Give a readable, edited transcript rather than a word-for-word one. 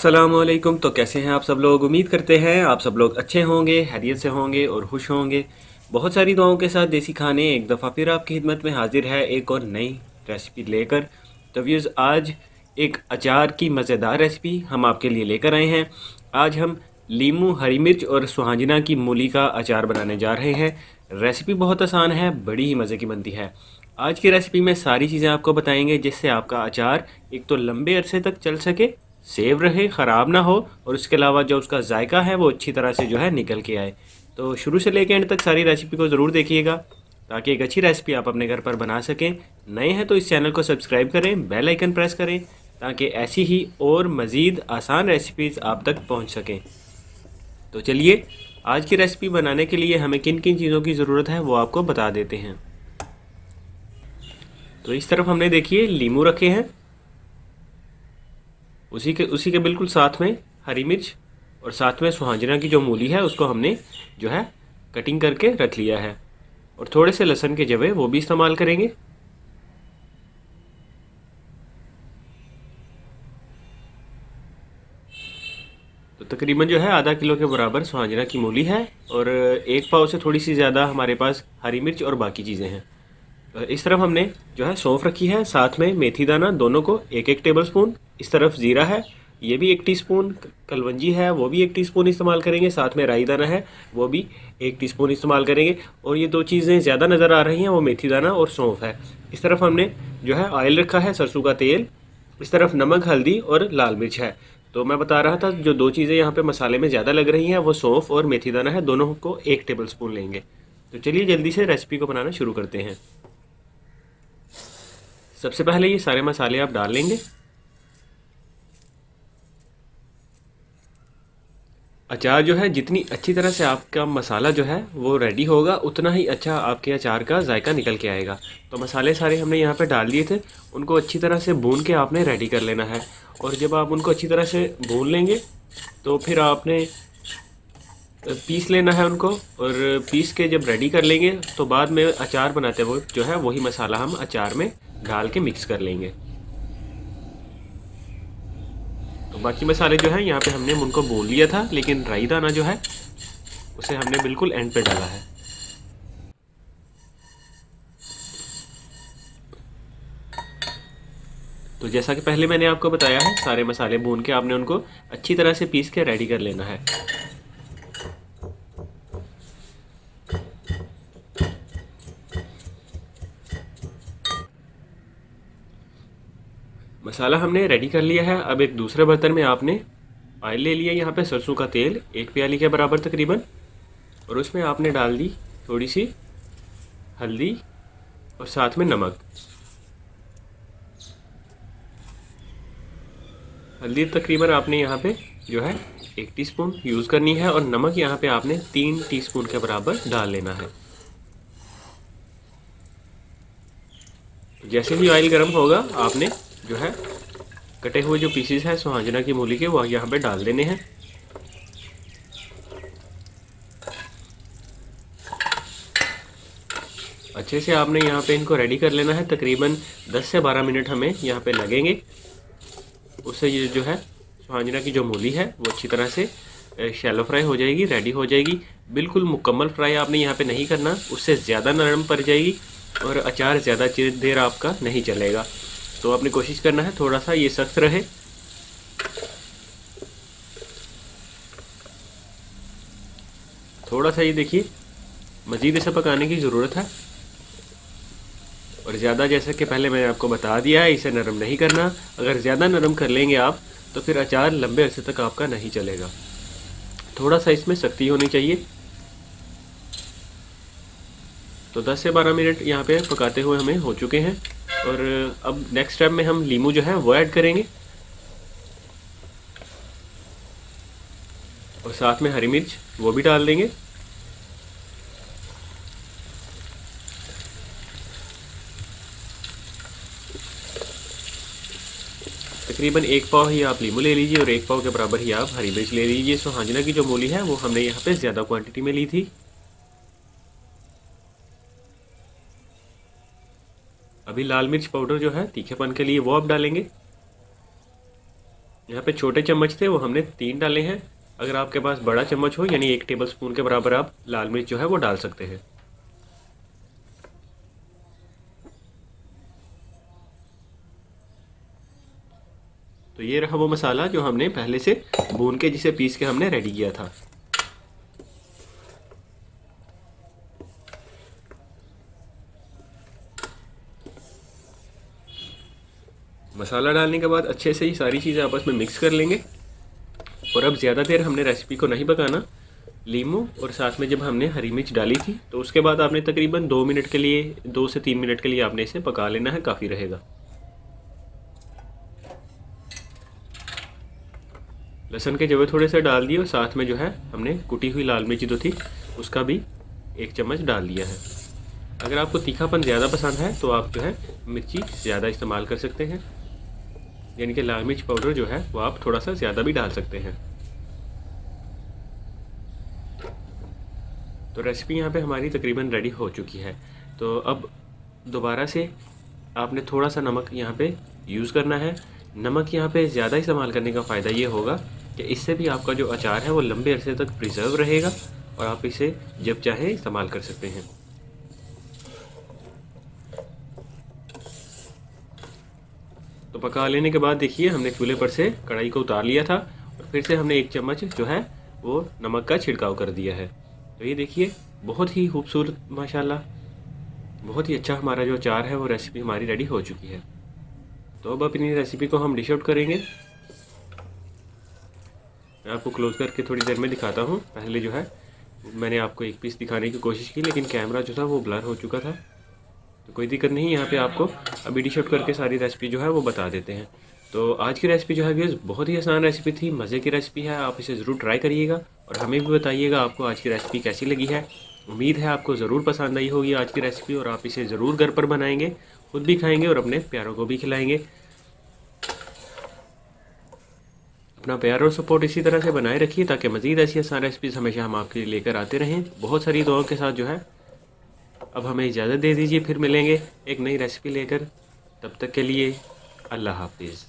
अस्सलामुअलैकुम। तो कैसे हैं आप सब लोग? उम्मीद करते हैं आप सब लोग अच्छे होंगे, खैरियत से होंगे और खुश होंगे। बहुत सारी दुआओं के साथ देसी खाने एक दफ़ा फिर आपकी खिदमत में हाजिर है एक और नई रेसिपी लेकर। तो व्यूज़, आज एक अचार की मज़ेदार रेसिपी हम आपके लिए लेकर आए हैं। आज हम लीमू, हरी मिर्च और सुहांजना की मूली का अचार बनाने जा रहे हैं। रेसिपी बहुत आसान है, बड़ी ही मज़े की बनती है। आज की रेसिपी में सारी चीज़ें आपको बताएंगे जिससे आपका अचार एक तो लंबे अरसे तक चल सके, सेव रहे, ख़राब ना हो, और उसके अलावा जो उसका जायका है वो अच्छी तरह से जो है निकल के आए। तो शुरू से लेकर एंड तक सारी रेसिपी को ज़रूर देखिएगा ताकि एक अच्छी रेसिपी आप अपने घर पर बना सकें। नए हैं तो इस चैनल को सब्सक्राइब करें, बेल आइकन प्रेस करें ताकि ऐसी ही और मज़ीद आसान रेसिपीज़ आप तक पहुंच सकें। तो चलिए, आज की रेसिपी बनाने के लिए हमें किन किन चीज़ों की ज़रूरत है वो आपको बता देते हैं। तो इस तरफ हमने देखिए लीमू रखे हैं, उसी के बिल्कुल साथ में हरी मिर्च, और साथ में सुहांजना की जो मूली है उसको हमने जो है कटिंग करके रख लिया है, और थोड़े से लहसुन के जवे वो भी इस्तेमाल करेंगे। तो तकरीबन जो है आधा किलो के बराबर सुहांजना की मूली है, और एक पाव से थोड़ी सी ज़्यादा हमारे पास हरी मिर्च और बाकी चीज़ें हैं। इस तरफ हमने जो है सौंफ रखी है, साथ में मेथी दाना, दोनों को एक एक टेबल स्पून। इस तरफ ज़ीरा है, ये भी 1 टीस्पून। कलवंजी है, वो भी 1 टीस्पून इस्तेमाल करेंगे। साथ में राई दाना है, वो भी 1 टीस्पून इस्तेमाल करेंगे। और ये दो चीज़ें ज़्यादा नज़र आ रही हैं, वो मेथी दाना और सौंफ है। इस तरफ हमने जो है ऑयल रखा है, सरसों का तेल। इस तरफ नमक, हल्दी और लाल मिर्च है। तो मैं बता रहा था जो दो चीज़ें यहाँ पे मसाले में ज़्यादा लग रही हैं वो सौंफ और मेथी दाना है, दोनों को 1 टेबल स्पून लेंगे। तो चलिए जल्दी से रेसिपी को बनाना शुरू करते हैं। सबसे पहले ये सारे मसाले आप डाल लेंगे। अचार जो है, जितनी अच्छी तरह से आपका मसाला जो है वो रेडी होगा उतना ही अच्छा आपके अचार का जायका निकल के आएगा। तो मसाले सारे हमने यहाँ पे डाल दिए थे, उनको अच्छी तरह से भून के आपने रेडी कर लेना है। और जब आप उनको अच्छी तरह से भून लेंगे तो फिर आपने पीस लेना है उनको, और पीस के जब रेडी कर लेंगे तो बाद में अचार बनाते हुए जो है वही मसाला हम अचार में डाल के मिक्स कर लेंगे। तो बाकी मसाले जो हैं यहाँ पे हमने उनको भून लिया था, लेकिन राई दाना जो है उसे हमने बिल्कुल एंड पे डाला है। तो जैसा कि पहले मैंने आपको बताया है, सारे मसाले भून के आपने उनको अच्छी तरह से पीस के रेडी कर लेना है। मसाला हमने रेडी कर लिया है। अब एक दूसरे बर्तन में आपने ऑयल ले लिया, यहाँ पे सरसों का तेल 1 प्याली के बराबर तकरीबन, और उसमें आपने डाल दी थोड़ी सी हल्दी और साथ में नमक। हल्दी तकरीबन आपने यहाँ पे जो है 1 टीस्पून यूज़ करनी है, और नमक यहाँ पे आपने 3 टीस्पून के बराबर डाल लेना है। जैसे ही ऑयल गर्म होगा आपने जो है कटे हुए जो पीसेस हैं सुहांजना की मूली के वो यहाँ पे डाल देने हैं। अच्छे से आपने यहाँ पे इनको रेडी कर लेना है। तकरीबन 10 से 12 मिनट हमें यहाँ पे लगेंगे। उससे ये जो है सुहांजना की जो मूली है वो अच्छी तरह से शैलो फ्राई हो जाएगी, रेडी हो जाएगी। बिल्कुल मुकम्मल फ्राई आपने यहाँ पे नहीं करना, उससे ज़्यादा नरम पड़ जाएगी और अचार ज़्यादा देर आपका नहीं चलेगा। तो आपने कोशिश करना है थोड़ा सा ये सख्त रहे। थोड़ा सा ये देखिए, मज़ीद इसे पकाने की ज़रूरत है, और ज़्यादा जैसा कि पहले मैंने आपको बता दिया है इसे नरम नहीं करना। अगर ज़्यादा नरम कर लेंगे आप तो फिर अचार लंबे अरसे तक आपका नहीं चलेगा। थोड़ा सा इसमें सख्ती होनी चाहिए। तो 10 से 12 मिनट यहाँ पे पकाते हुए हमें हो चुके हैं, और अब नेक्स्ट स्टेप में हम लीमू जो है वो ऐड करेंगे, और साथ में हरी मिर्च वो भी डाल देंगे। तकरीबन 1 पाव ही आप लीमू ले लीजिए और 1 पाव के बराबर ही आप हरी मिर्च ले लीजिए। सुहांजना की जो मूली है वो हमने यहाँ पे ज़्यादा क्वांटिटी में ली थी। अभी लाल मिर्च पाउडर जो है तीखेपन के लिए वो आप डालेंगे। यहाँ पे छोटे चम्मच थे वो हमने 3 डाले हैं। अगर आपके पास बड़ा चम्मच हो यानी 1 टेबलस्पून के बराबर आप लाल मिर्च जो है वो डाल सकते हैं। तो ये रहा वो मसाला जो हमने पहले से भून के जिसे पीस के हमने रेडी किया था। मसाला डालने के बाद अच्छे से ही सारी चीज़ें आपस में मिक्स कर लेंगे। और अब ज़्यादा देर हमने रेसिपी को नहीं पकाना। लीमू और साथ में जब हमने हरी मिर्च डाली थी तो उसके बाद आपने तकरीबन 2 मिनट के लिए 2 से 3 मिनट के लिए आपने इसे पका लेना है, काफ़ी रहेगा। लहसुन के जवे थोड़े से डाल दिए और साथ में जो है हमने कुटी हुई लाल मिर्च जो थी उसका भी 1 चम्मच डाल दिया है। अगर आपको तीखापन ज़्यादा पसंद है तो आप जो है मिर्ची ज़्यादा इस्तेमाल कर सकते हैं, यानी कि लाल मिर्च पाउडर जो है वो आप थोड़ा सा ज़्यादा भी डाल सकते हैं। तो रेसिपी यहाँ पे हमारी तकरीबन रेडी हो चुकी है। तो अब दोबारा से आपने थोड़ा सा नमक यहाँ पे यूज़ करना है। नमक यहाँ पे ज़्यादा इस्तेमाल करने का फ़ायदा ये होगा कि इससे भी आपका जो अचार है वो लंबे अरसे तक प्रिजर्व रहेगा और आप इसे जब चाहें इस्तेमाल कर सकते हैं। तो पका लेने के बाद देखिए हमने चूल्हे पर से कढ़ाई को उतार लिया था और फिर से हमने 1 चम्मच जो है वो नमक का छिड़काव कर दिया है। तो ये देखिए बहुत ही खूबसूरत माशाल्लाह, बहुत ही अच्छा हमारा जो अचार है वो रेसिपी हमारी रेडी हो चुकी है। तो अब अपनी रेसिपी को हम डिश आउट करेंगे। मैं आपको क्लोज़ करके थोड़ी देर में दिखाता हूँ। पहले जो है मैंने आपको एक पीस दिखाने की कोशिश की लेकिन कैमरा जो था वो ब्लर हो चुका था। तो कोई दिक्कत नहीं, यहाँ पे आपको अभी डिश आउट करके सारी रेसिपी जो है वो बता देते हैं। तो आज की रेसिपी जो है व्यूअर्स बहुत ही आसान रेसिपी थी, मज़े की रेसिपी है। आप इसे ज़रूर ट्राई करिएगा और हमें भी बताइएगा आपको आज की रेसिपी कैसी लगी है। उम्मीद है आपको ज़रूर पसंद आई होगी आज की रेसिपी और आप इसे ज़रूर घर पर बनाएंगे, खुद भी खाएंगे और अपने प्यारों को भी खिलाएंगे। अपना प्यार और सपोर्ट इसी तरह से बनाए रखिए ताकि मज़ीद ऐसी आसान रेसिपीज़ हमेशा हम आपके लिए लेकर आते रहें, बहुत सारी दुआओं के साथ जो है। अब हमें इजाज़त दे दीजिए, फिर मिलेंगे एक नई रेसिपी लेकर। तब तक के लिए अल्लाह हाफिज़।